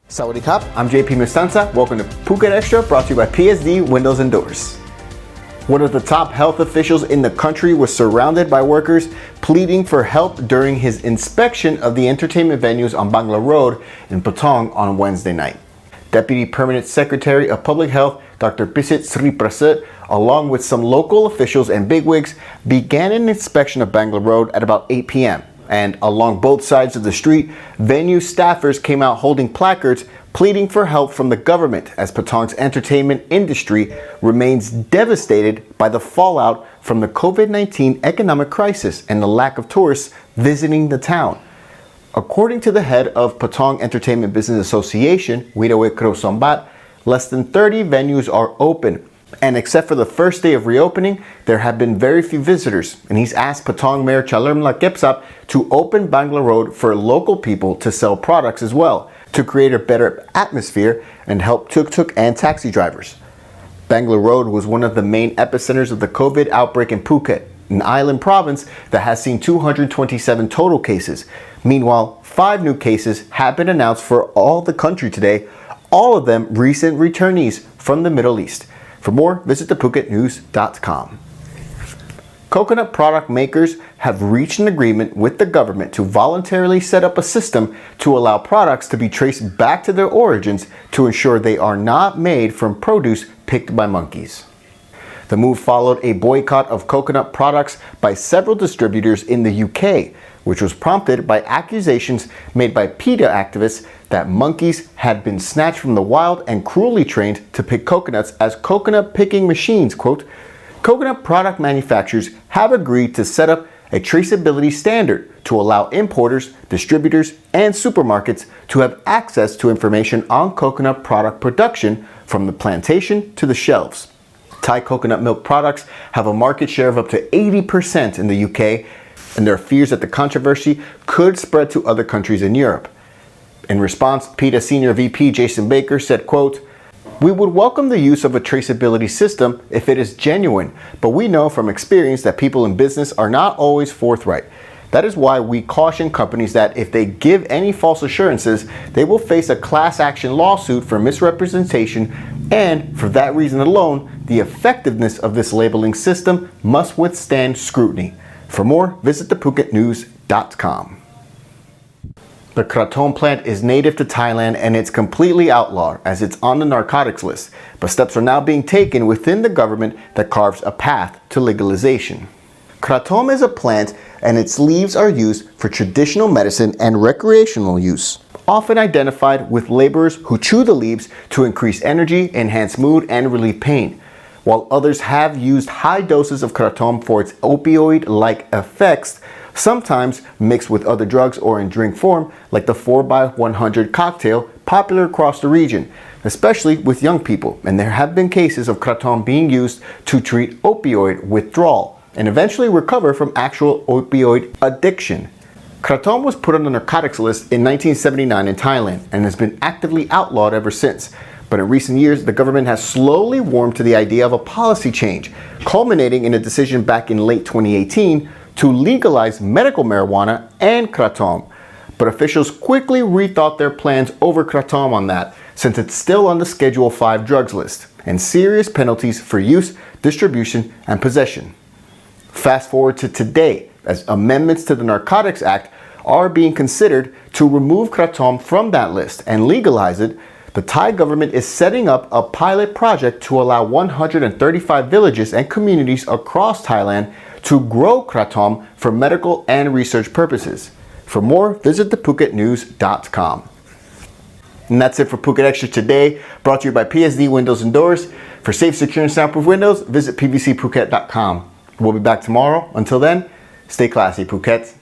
Sawadee Krap, I'm JP Mestanza. Welcome to Phuket Extra, brought to you by PSD Windows and Doors. One of the top health officials in the country was surrounded by workers pleading for help during his inspection of the entertainment venues on Bangla Road in Phuket on Wednesday night. Deputy Permanent Secretary of Public Health, Dr. Phuket Xtra, along with some local officials and bigwigs, began an inspection of Bangla Road at about 8 p.m. And along both sides of the street, venue staffers came out holding placards pleading for help from the government as Phuket's entertainment industry remains devastated by the fallout from the COVID-19 economic crisis and the lack of tourists visiting the town. According to the head of Phuket Entertainment Business Association, Widowe Krosombat, less than 30 venues are open. And except for the first day of reopening, there have been very few visitors. And he's asked Phuket Mayor Chalermla Kepsap to open Bangla Road for local people to sell products as well, to create a better atmosphere and help tuk-tuk and taxi drivers. Bangla Road was one of the main epicenters of the COVID outbreak in Phuket, an island province that has seen 227 total cases. Meanwhile, 5 new cases have been announced for all the country today, all of them recent returnees from the Middle East. For more, visit thephuket.news.com. Coconut product makers have reached an agreement with the government to voluntarily set up a system to allow products to be traced back to their origins to ensure they are not made from produce picked by monkeys. The move followed a boycott of coconut products by several distributors in the UK, which was prompted by accusations made by Peta activists that monkeys had been snatched from the wild and cruelly trained to pick coconuts as coconut picking machines. Quote, coconut product manufacturers have agreed to set up a traceability standard to allow importers, distributors, and supermarkets to have access to information on coconut product production from the plantation to the shelves. Thai coconut milk products have a market share of up to 80% in the UK, and there are fears that the controversy could spread to other countries in Europe. In response, PETA Senior VP Jason Baker said, quote, we would welcome the use of a traceability system if it is genuine, but we know from experience that people in business are not always forthright. That is why we caution companies that if they give any false assurances, they will face a class action lawsuit for misrepresentation, and for that reason alone, the effectiveness of this labeling system must withstand scrutiny. For more, visit thephuket.news.com. The kratom plant is native to Thailand and it's completely outlawed as it's on the narcotics list, but steps are now being taken within the government that carves a path to legalization. Kratom is a plant and its leaves are used for traditional medicine and recreational use, often identified with laborers who chew the leaves to increase energy, enhance mood, and relieve pain, while others have used high doses of kratom for its opioid-like effects, sometimes mixed with other drugs or in drink form, like the 4x100 cocktail, popular across the region, especially with young people. And there have been cases of kratom being used to treat opioid withdrawal and eventually recover from actual opioid addiction. Kratom was put on the narcotics list in 1979 in Thailand and has been actively outlawed ever since. But in recent years, the government has slowly warmed to the idea of a policy change, culminating in a decision back in late 2018 to legalize medical marijuana and kratom. But officials quickly rethought their plans over kratom on that, since it's still on the Schedule 5 drugs list, and serious penalties for use, distribution, and possession. Fast forward to today, as amendments to the Narcotics Act are being considered to remove kratom from that list and legalize it. The Thai government is setting up a pilot project to allow 135 villages and communities across Thailand to grow kratom for medical and research purposes. For more, visit thephuket.news.com. And that's it for Phuket Extra today, brought to you by PSD Windows and Doors. For safe, secure, and soundproof windows, visit pvcphuket.com. We'll be back tomorrow. Until then, stay classy, Phuket.